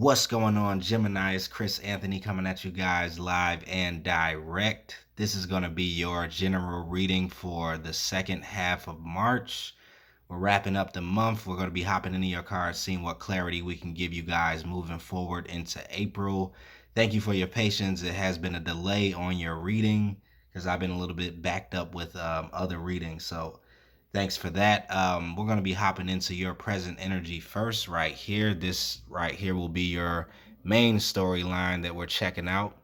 What's going on, Gemini? It's Chris Anthony coming at you guys live and direct. This is going to be your general reading for the second half of March. We're wrapping up the month. We're going to be hopping into your cards, seeing what clarity we can give you guys moving forward into April. Thank you for your patience. It has been a delay on your reading because I've been a little bit backed up with other readings. So thanks for that. We're going to be hopping into your present energy first right here. This right here will be your main storyline that we're checking out.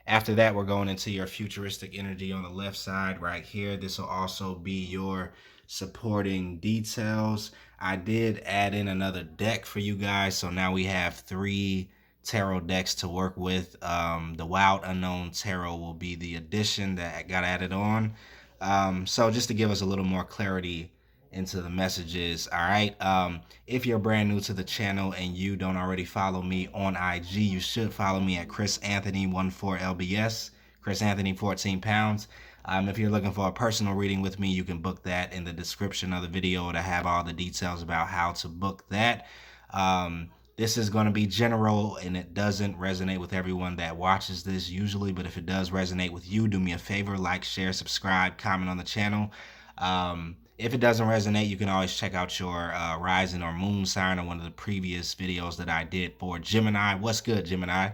After that, we're going into your futuristic energy on the left side right here. This will also be your supporting details. I did add in another deck for you guys. So now we have 3 tarot decks to work with. The Wild Unknown Tarot will be the addition that got added on. So just to give us a little more clarity into the messages. All right. If you're brand new to the channel and you don't already follow me on IG, you should follow me at chrisanthony14lbs, Chris Anthony 14 pounds. If you're looking for a personal reading with me, you can book that in the description of the video to have all the details about how to book that. This is going to be general and it doesn't resonate with everyone that watches this usually, but if it does resonate with you, do me a favor, like, share, subscribe, comment on the channel. If it doesn't resonate, you can always check out your rising or moon sign on one of the previous videos that I did for Gemini. What's good, Gemini?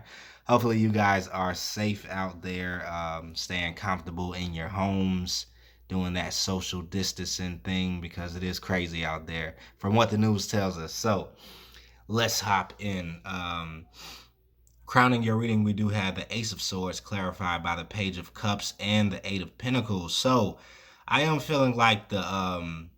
Hopefully you guys are safe out there, staying comfortable in your homes, doing that social distancing thing because it is crazy out there from what the news tells us. So let's hop in. Crowning your reading, we do have the Ace of Swords clarified by the Page of Cups and the Eight of Pentacles. So I am feeling like the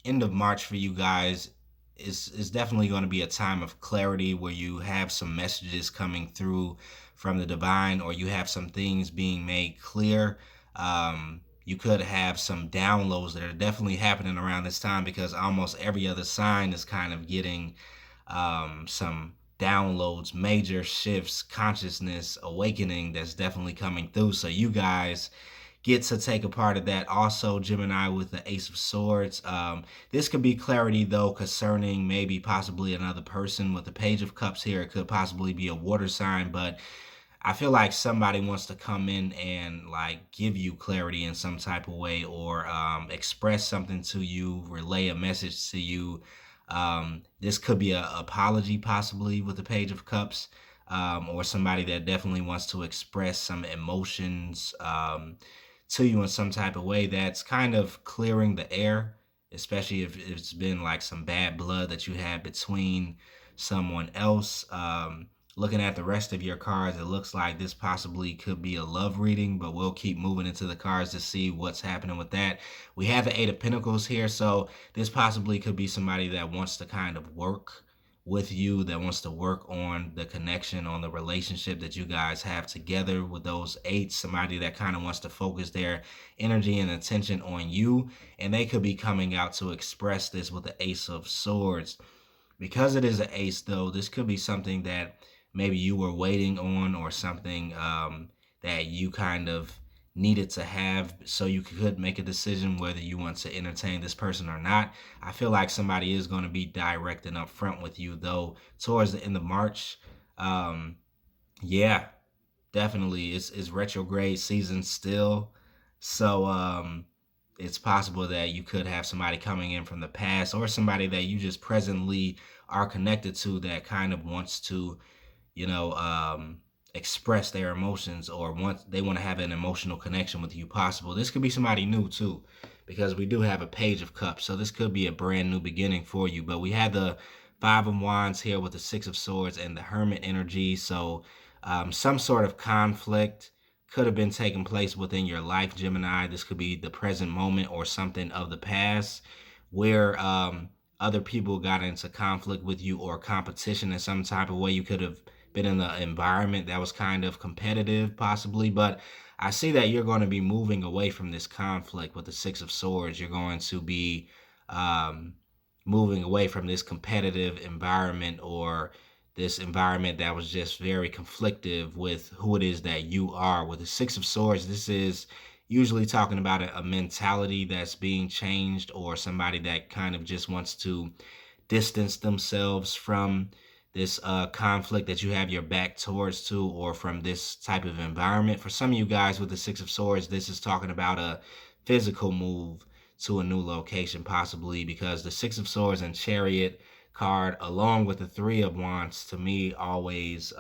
end of March for you guys is definitely going to be a time of clarity where you have some messages coming through from the divine, or you have some things being made clear. You could have some downloads that are definitely happening around this time because almost every other sign is kind of getting some downloads, major shifts, consciousness, awakening that's definitely coming through. So you guys get to take a part of that. Also, Gemini with the Ace of Swords. This could be clarity, though, concerning maybe possibly another person. With the Page of Cups here, it could possibly be a water sign, but I feel like somebody wants to come in and like give you clarity in some type of way, or express something to you, relay a message to you. This could be an apology possibly with the Page of Cups, or somebody that definitely wants to express some emotions to you in some type of way that's kind of clearing the air, especially if it's been like some bad blood that you had between someone else. Looking at the rest of your cards, it looks like this possibly could be a love reading, but we'll keep moving into the cards to see what's happening with that. We have the Eight of Pentacles here, so this possibly could be somebody that wants to kind of work with you, that wants to work on the connection, on the relationship that you guys have together with those eights. Somebody that kind of wants to focus their energy and attention on you, and they could be coming out to express this with the Ace of Swords. Because it is an ace, though, this could be something that maybe you were waiting on, or something that you kind of needed to have so you could make a decision whether you want to entertain this person or not. I feel like somebody is going to be direct and upfront with you, though, towards the end of March. Yeah, definitely. It's retrograde season still. So it's possible that you could have somebody coming in from the past, or somebody that you just presently are connected to that kind of wants to, express their emotions, or they want to have an emotional connection with you possible. This could be somebody new too, because we do have a Page of Cups. So this could be a brand new beginning for you. But we have the Five of Wands here with the Six of Swords and the Hermit energy. So some sort of conflict could have been taking place within your life, Gemini. This could be the present moment or something of the past where other people got into conflict with you, or competition in some type of way. You could have been in an environment that was kind of competitive possibly, but I see that you're going to be moving away from this conflict with the Six of Swords. You're going to be moving away from this competitive environment, or this environment that was just very conflictive with who it is that you are. With the Six of Swords, this is usually talking about a mentality that's being changed, or somebody that kind of just wants to distance themselves from this conflict that you have your back towards to, or from this type of environment. For some of you guys with the Six of Swords, this is talking about a physical move to a new location, possibly, because the Six of Swords and Chariot card, along with the Three of Wands, to me always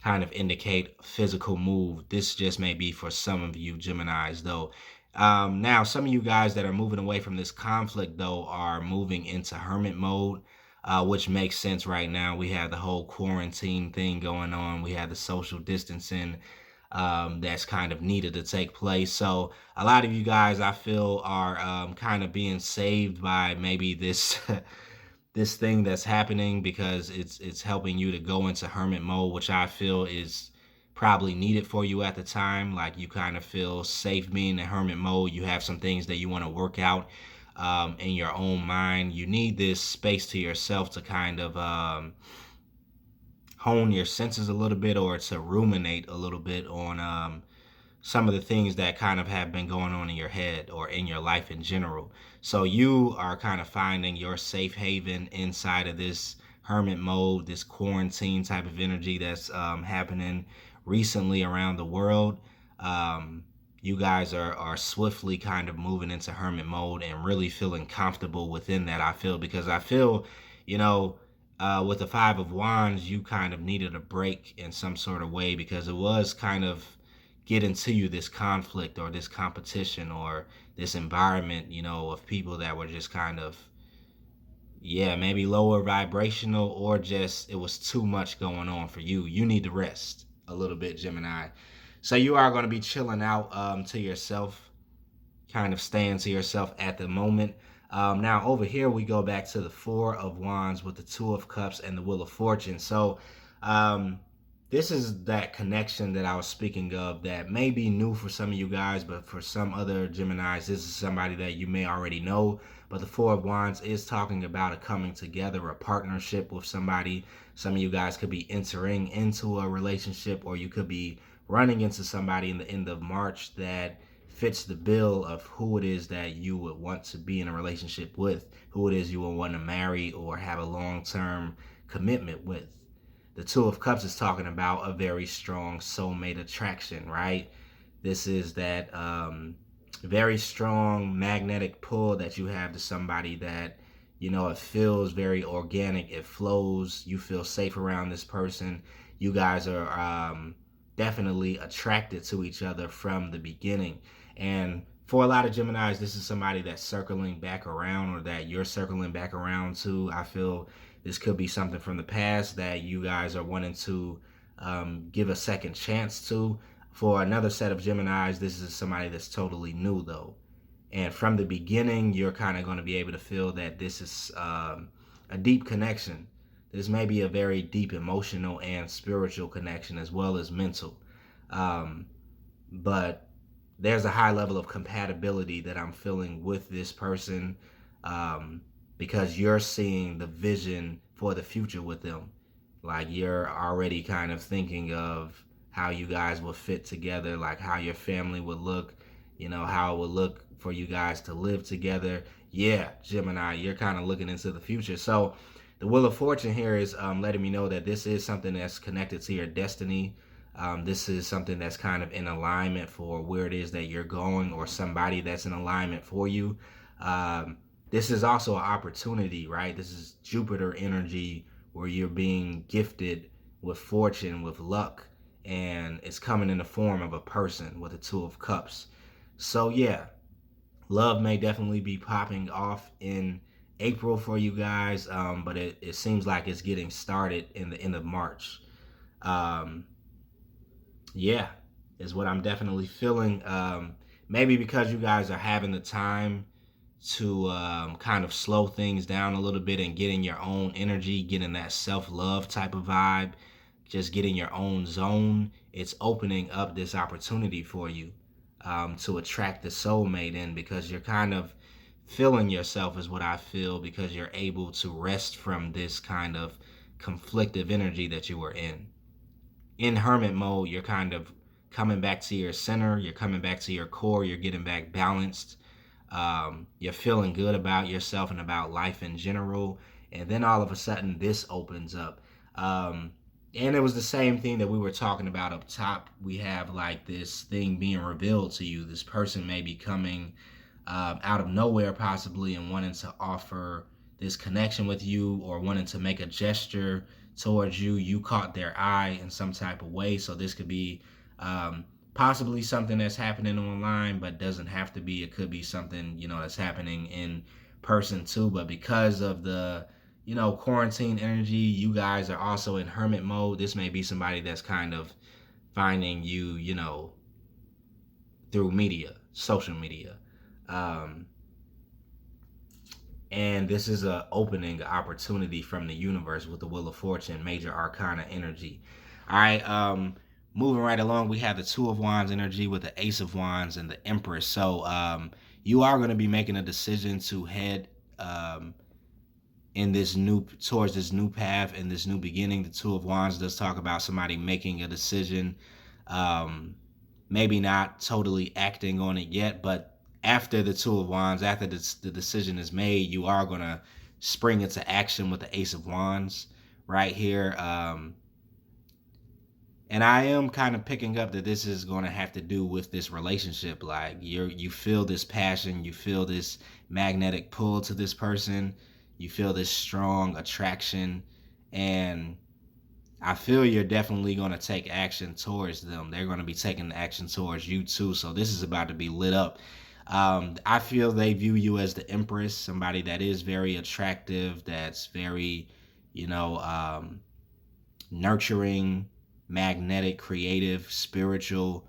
kind of indicate physical move. This just may be for some of you Geminis, though. Now, some of you guys that are moving away from this conflict, though, are moving into hermit mode, which makes sense right now. We have the whole quarantine thing going on. We have the social distancing that's kind of needed to take place. So a lot of you guys, I feel, are kind of being saved by maybe this this thing that's happening, because it's helping you to go into hermit mode, which I feel is probably needed for you at the time. Like, you kind of feel safe being in hermit mode. You have some things that you want to work out in your own mind. You need this space to yourself to kind of hone your senses a little bit, or to ruminate a little bit on some of the things that kind of have been going on in your head or in your life in general. So you are kind of finding your safe haven inside of this hermit mode, this quarantine type of energy that's happening recently around the world. You guys are swiftly kind of moving into hermit mode and really feeling comfortable within that, I feel, because I feel, you know, with the Five of Wands, you kind of needed a break in some sort of way, because it was kind of getting to you, this conflict or this competition or this environment, of people that were just kind of, yeah, maybe lower vibrational, or just it was too much going on for you. You need to rest a little bit, Gemini. So you are going to be chilling out to yourself, kind of staying to yourself at the moment. Now over here we go back to the Four of Wands with the Two of Cups and the Wheel of Fortune. So this is that connection that I was speaking of that may be new for some of you guys, but for some other Geminis, this is somebody that you may already know. But the Four of Wands is talking about a coming together, a partnership with somebody. Some of you guys could be entering into a relationship, or you could be running into somebody in the end of March that fits the bill of who it is that you would want to be in a relationship with, who it is you would want to marry or have a long-term commitment with. The Two of Cups is talking about a very strong soulmate attraction, right? This is that very strong magnetic pull that you have to somebody that, it feels very organic. It flows. You feel safe around this person. You guys are definitely attracted to each other from the beginning. And for a lot of Geminis, this is somebody that's circling back around, or that you're circling back around to. I feel this could be something from the past that you guys are wanting to give a second chance to. For another set of Geminis, this is somebody that's totally new, though. And from the beginning, you're kind of going to be able to feel that this is a deep connection. This may be a very deep emotional and spiritual connection, as well as mental. But there's a high level of compatibility that I'm feeling with this person, because you're seeing the vision for the future with them. Like, you're already kind of thinking of how you guys will fit together, like how your family would look, how it would look for you guys to live together. Yeah, Gemini, you're kind of looking into the future. So the Wheel of Fortune here is letting me know that this is something that's connected to your destiny. This is something that's kind of in alignment for where it is that you're going, or somebody that's in alignment for you. This is also an opportunity, right? This is Jupiter energy, where you're being gifted with fortune, with luck, and it's coming in the form of a person with the Two of Cups. So yeah, love may definitely be popping off in April for you guys, but it seems like it's getting started in the end of March. Yeah, is what I'm definitely feeling. Maybe because you guys are having the time to kind of slow things down a little bit and get in your own energy, getting that self-love type of vibe, just getting your own zone. It's opening up this opportunity for you to attract the soulmate in, because you're kind of feeling yourself, is what I feel, because you're able to rest from this kind of conflictive energy that you were in. In hermit mode, you're kind of coming back to your center, you're coming back to your core, you're getting back balanced. You're feeling good about yourself and about life in general. And then all of a sudden, this opens up. And it was the same thing that we were talking about up top. We have like this thing being revealed to you. This person may be coming out of nowhere, possibly, and wanting to offer this connection with you or wanting to make a gesture towards you. You caught their eye in some type of way. So this could be possibly something that's happening online, but doesn't have to be. It could be something, that's happening in person too. But because of the quarantine energy, you guys are also in hermit mode. This may be somebody that's kind of finding you, through media, social media. Um, and this is a opening opportunity from the universe with the Wheel of Fortune, major arcana energy. All right, moving right along, we have the Two of Wands energy with the Ace of Wands and the Empress. So you are going to be making a decision to head towards this new path and this new beginning. The Two of Wands does talk about somebody making a decision, maybe not totally acting on it yet, but after the Two of Wands, after the decision is made, you are going to spring into action with the Ace of Wands right here. And I am kind of picking up that this is going to have to do with this relationship. Like you feel this passion, you feel this magnetic pull to this person, you feel this strong attraction, and I feel you're definitely going to take action towards them. They're going to be taking action towards you too. So this is about to be lit up. I feel they view you as the Empress, somebody that is very attractive, that's very, nurturing, magnetic, creative, spiritual,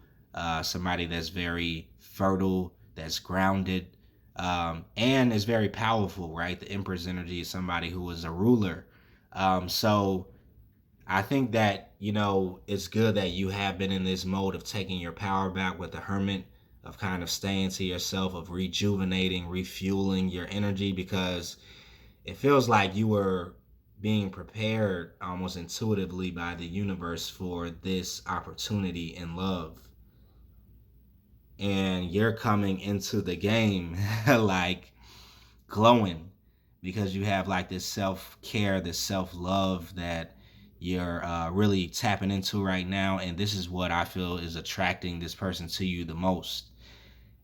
somebody that's very fertile, that's grounded, and is very powerful, right? The Empress energy is somebody who is a ruler. So I think that, it's good that you have been in this mode of taking your power back with the Hermit, of kind of staying to yourself, of rejuvenating, refueling your energy, because it feels like you were being prepared almost intuitively by the universe for this opportunity in love. And you're coming into the game like glowing, because you have like this self-care, this self-love that you're really tapping into right now. And this is what I feel is attracting this person to you the most,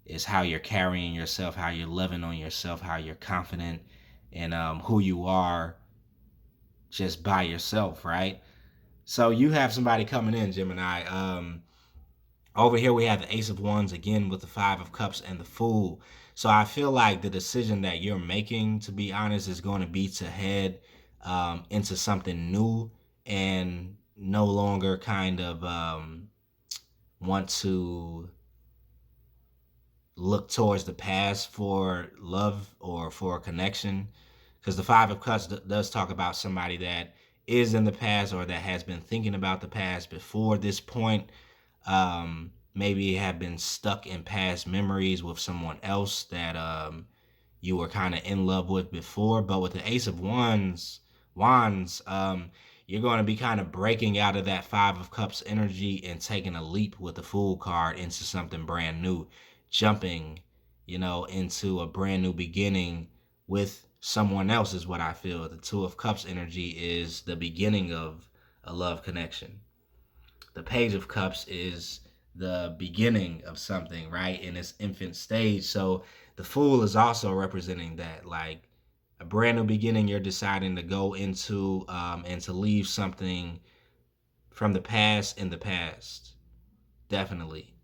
is how you're carrying yourself, how you're loving on yourself, how you're confident in who you are just by yourself, right? So you have somebody coming in, Gemini. Over here we have the Ace of Wands again with the Five of Cups and the Fool. So I feel like the decision that you're making, to be honest, is going to be to head into something new and no longer kind of want to look towards the past for love or for a connection. Because the Five of Cups does talk about somebody that is in the past or that has been thinking about the past before this point. Maybe have been stuck in past memories with someone else that you were kind of in love with before. But with the Ace of Wands, you're going to be kind of breaking out of that Five of Cups energy and taking a leap with the Fool card into something brand new, jumping, into a brand new beginning with someone else is what I feel. The Two of Cups energy is the beginning of a love connection. The Page of Cups is the beginning of something, right, in its infant stage. So the Fool is also representing that, like a brand new beginning. You're deciding to go into and to leave something from the past in the past. Definitely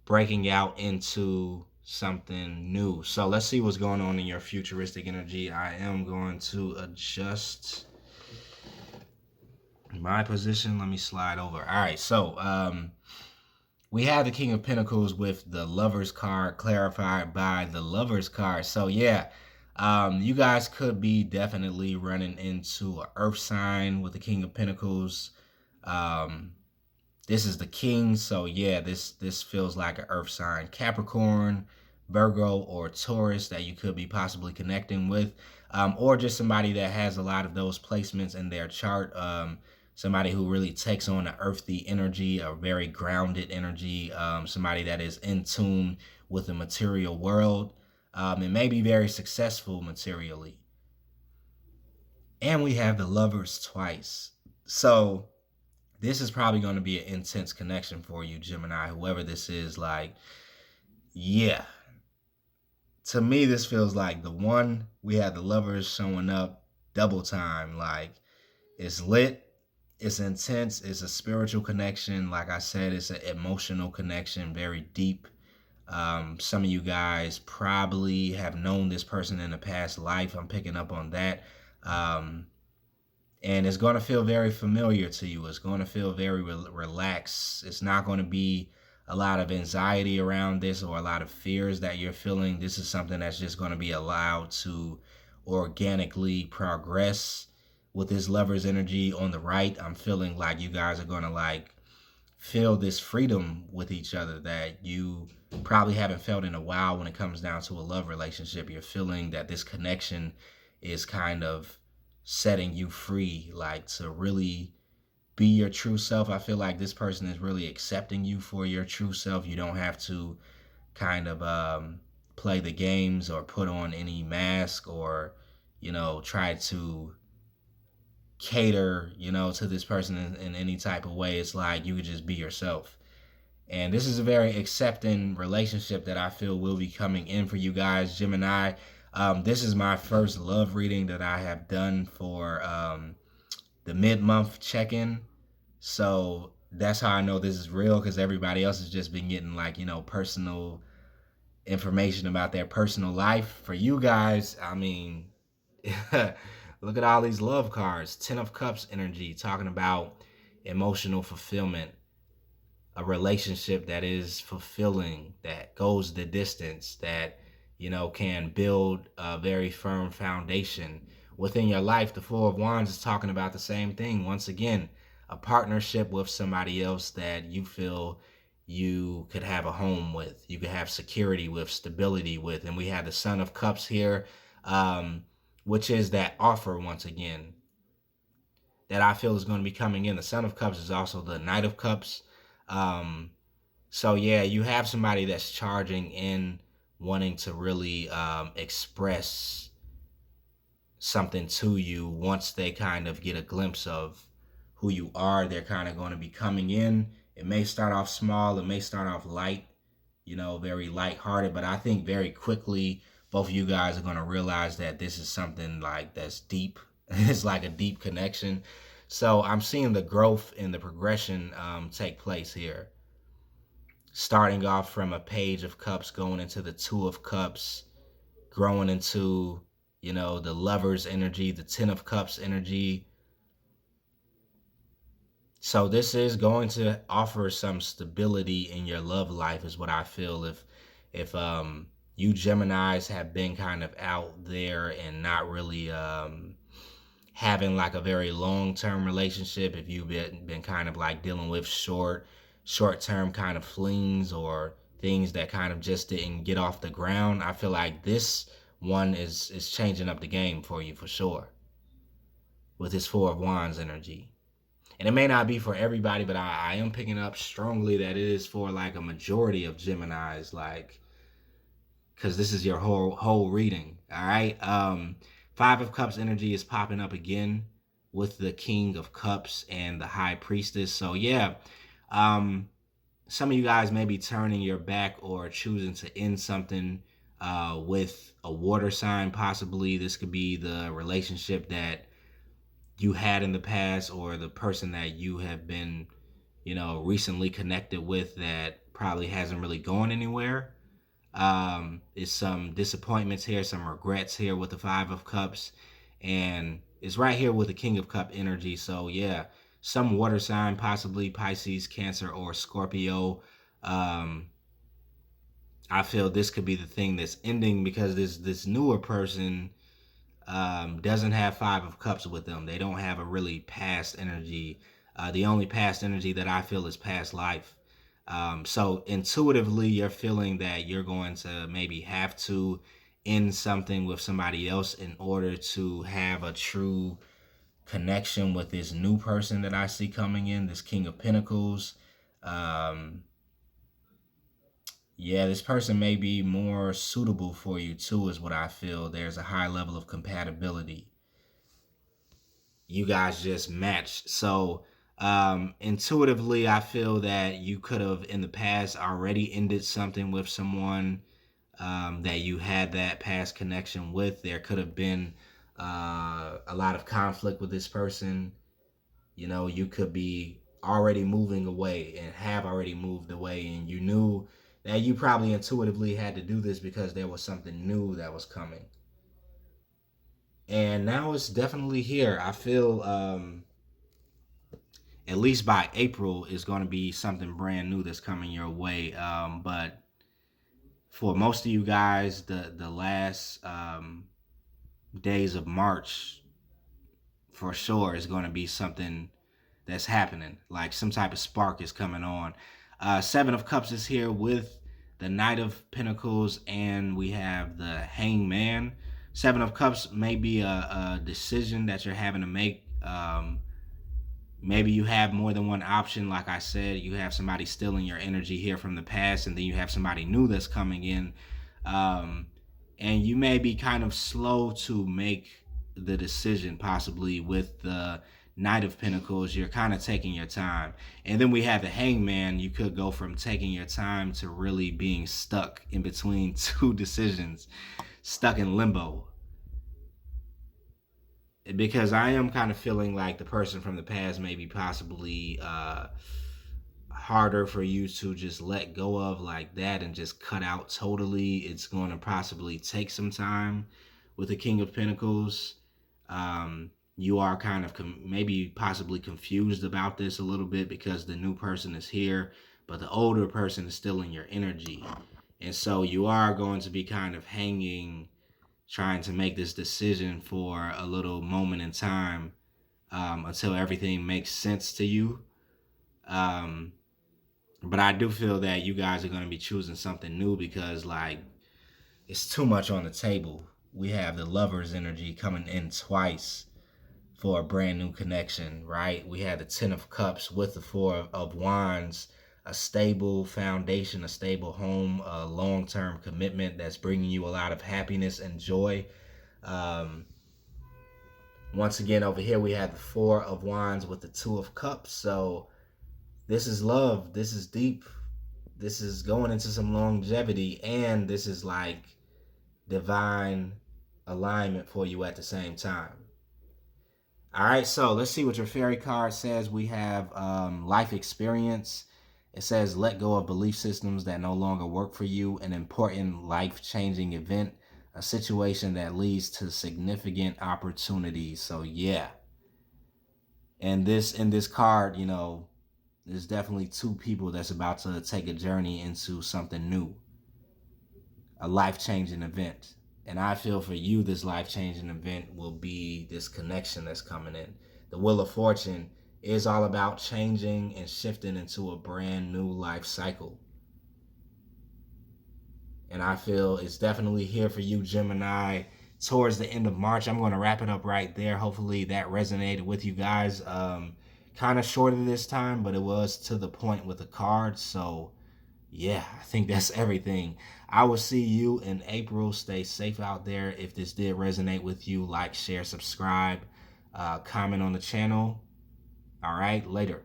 breaking out into something new. So let's see what's going on in your futuristic energy. I am going to adjust my position. Let me slide over. All right, so we have the King of Pentacles with the Lover's card clarified by the Lover's card. So yeah, you guys could be definitely running into an earth sign with the King of Pentacles. This is the King, so yeah, this feels like an earth sign. Capricorn, Virgo, or Taurus that you could be possibly connecting with, or just somebody that has a lot of those placements in their chart. Somebody who really takes on an earthy energy, a very grounded energy, somebody that is in tune with the material world, and may be very successful materially. And we have the lovers twice. So this is probably going to be an intense connection for you, Gemini, whoever this is. Like, yeah, to me, this feels like the one. We have the lovers showing up double time. Like, it's lit, it's intense, it's a spiritual connection. Like I said, it's an emotional connection, very deep. Some of you guys probably have known this person in a past life. I'm picking up on that. Um, and it's going to feel very familiar to you. It's going to feel very relaxed. It's not going to be a lot of anxiety around this or a lot of fears that you're feeling. This is something that's just going to be allowed to organically progress with this lover's energy on the right. I'm feeling like you guys are going to like feel this freedom with each other that you probably haven't felt in a while when it comes down to a love relationship. You're feeling that this connection is kind of setting you free, like to really be your true self. I feel like this person is really accepting you for your true self. You don't have to kind of play the games or put on any mask or, try to cater, to this person in any type of way. It's like you could just be yourself. And this is a very accepting relationship that I feel will be coming in for you guys, Gemini. This is my first love reading that I have done for the mid-month check-in. So that's how I know this is real, because everybody else has just been getting like, personal information about their personal life. For you guys, I mean, look at all these love cards. 10 of Cups energy, talking about emotional fulfillment, a relationship that is fulfilling, that goes the distance, that can build a very firm foundation within your life. The Four of Wands is talking about the same thing. Once again, a partnership with somebody else that you feel you could have a home with, you could have security with, stability with. And we have the Son of Cups here, which is that offer once again that I feel is going to be coming in. The Son of Cups is also the Knight of Cups. Um, so yeah, you have somebody that's charging in, wanting to really express something to you. Once they kind of get a glimpse of who you are, they're kind of going to be coming in. It may start off small, it may start off light, very lighthearted, but I think very quickly both of you guys are going to realize that this is something like that's deep. It's like a deep connection. So I'm seeing the growth and the progression take place here, starting off from a Page of Cups, going into the Two of Cups, growing into, the Lover's energy, the Ten of Cups energy. So this is going to offer some stability in your love life, is what I feel. If you Geminis have been kind of out there and not really having like a very long-term relationship, if you've been kind of like dealing with short-term kind of flings or things that kind of just didn't get off the ground, I feel like this one is changing up the game for you for sure with this Four of Wands energy. And it may not be for everybody, but I am picking up strongly that it is for like a majority of Geminis, like, because this is your whole reading. All right. Five of Cups energy is popping up again with the King of Cups and the High Priestess. So yeah, some of you guys may be turning your back or choosing to end something with a water sign. Possibly this could be the relationship that you had in the past, or the person that you have been, recently connected with that probably hasn't really gone anywhere. Is some disappointments here, some regrets here with the Five of Cups, and it's right here with the King of Cup energy. So yeah, some water sign, possibly Pisces, Cancer, or Scorpio. Um, I feel this could be the thing that's ending, because this newer person doesn't have Five of Cups with them. They don't have a really past energy. The only past energy that I feel is past life. So intuitively, you're feeling that you're going to maybe have to end something with somebody else in order to have a true connection with this new person that I see coming in, this King of Pentacles. Um, yeah, this person may be more suitable for you too, is what I feel. There's a high level of compatibility. you guys just matched. So intuitively, I feel that you could have in the past already ended something with someone that you had that past connection with. There could have been a lot of conflict with this person. You know, you could be already moving away and have already moved away, and you knew that you probably intuitively had to do this because there was something new that was coming. And now it's definitely here. I feel at least by April is going to be something brand new that's coming your way. But for most of you guys, the last days of March for sure is going to be something that's happening. Like some type of spark is coming on. Seven of Cups is here with the Knight of Pentacles, and we have the Hangman. Seven of Cups may be a decision that you're having to make. Maybe you have more than one option. Like I said, you have somebody stealing your energy here from the past, and then you have somebody new that's coming in. And you may be kind of slow to make the decision, possibly with the Knight of Pentacles. You're kind of taking your time. And then we have the Hangman. You could go from taking your time to really being stuck in between two decisions, stuck in limbo. Because I am kind of feeling like the person from the past may be possibly harder for you to just let go of like that and just cut out totally. It's going to possibly take some time with the King of Pentacles. You are kind of maybe possibly confused about this a little bit because the new person is here, but the older person is still in your energy. And so you are going to be kind of hanging, trying to make this decision for a little moment in time until everything makes sense to you. But I do feel that you guys are going to be choosing something new because, like, it's too much on the table. We have the Lover's energy coming in twice for a brand new connection, right? We had the Ten of Cups with the Four of Wands, a stable foundation, a stable home, a long-term commitment that's bringing you a lot of happiness and joy. Once again, over here we have the Four of Wands with the Two of Cups. So this is love. This is deep. This is going into some longevity, and this is like divine alignment for you at the same time. All right, so let's see what your fairy card says. We have life experience. It says let go of belief systems that no longer work for you, an important life-changing event, a situation that leads to significant opportunities. So yeah. And in this card, you know, there's definitely two people that's about to take a journey into something new, a life-changing event. And I feel for you, this life-changing event will be this connection that's coming in. The Wheel of Fortune is all about changing and shifting into a brand new life cycle. And I feel it's definitely here for you, Gemini, towards the end of March. I'm going to wrap it up right there. Hopefully that resonated with you guys. Kind of shorter this time, but it was to the point with the cards. So yeah, I think that's everything. I will see you in April. Stay safe out there. If this did resonate with you, like, share, subscribe, comment on the channel. All right, later.